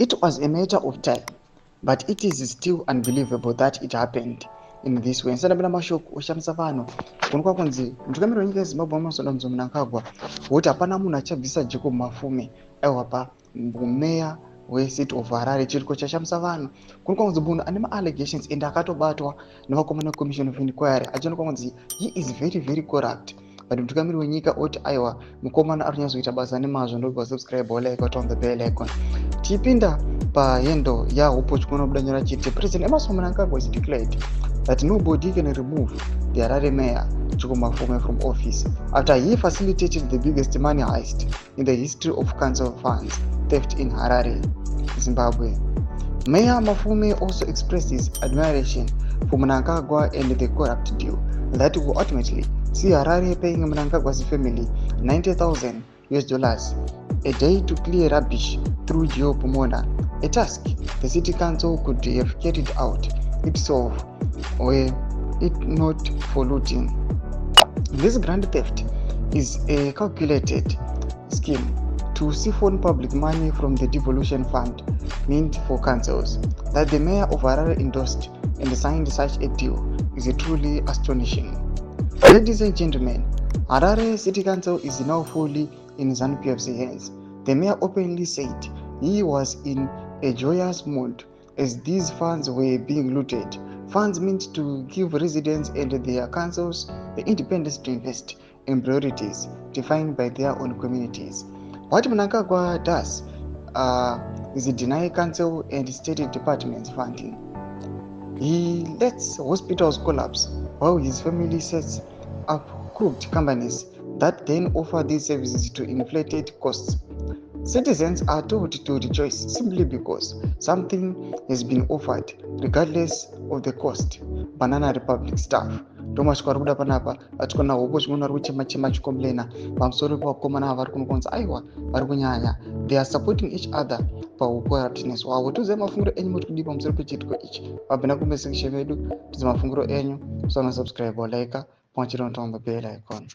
It was a matter of time, but it is still unbelievable that it happened in this way. Nsana bina mashoko oshamisa vanhu kunokwa kunzi mutungamiri wenyika yeZimbabwe Amasoda Mnangagwa woti hapana munhu achabvisa Jacob Mafume aiwa pa meya weCity of Harare. Chiriko chashamisa vanhu kunokwa kunzi munhu ane allegations ende akatobatwa nevakomana Commission of Inquiry achionekwa kunzi he is very very corrupt. But mutungamiri wenyika oti aiwa mukomana arikunyatsoita basa nemazvo. Ndobva subscribe like on the bell icon. Tipinda pahendo yaupotyono budanyora chiti President Emerson Mnangagwa is declared that nobody can remove the Harare mayor Jacob Mafume from office after he facilitated the biggest money heist in the history of council funds theft in Harare, Zimbabwe. Mayor Mafume also expressed his admiration for Mnangagwa and the corrupt deal that will ultimately see Harare paying Mnangagwa's family $90,000 a day to clear rubbish through Geopomona, a task the city council could have carried out itself were it not for looting. This grand theft is a calculated scheme to siphon public money from the devolution fund meant for councils. That the mayor of Harare endorsed and signed such a deal is truly astonishing. Ladies and gentlemen, Harare City Council is now fully in ZANU-PF's hands. The mayor openly said he was in a joyous mood as these funds were being looted. Funds meant to give residents and their councils the independence to invest in priorities defined by their own communities. What Mnangagwa does is deny council and state departments funding. He lets hospitals collapse while his family sets up crooked companies that then offer these services to inflated costs. Citizens are told to rejoice simply because something has been offered, regardless of the cost. Banana Republic staff. Thomas Kwaruda Panapa, Atkona Obos Munaruchima Chimachkomblena, Bamsoro Komana Varkunkon's Iowa, Barbunyanya. They are supporting each other for corruptness. While to them Mafungro any more to deep Chitko each. Babenakum Shevedu, to the Mafungro Enyu, so subscribe or like, punch it on the bell icon.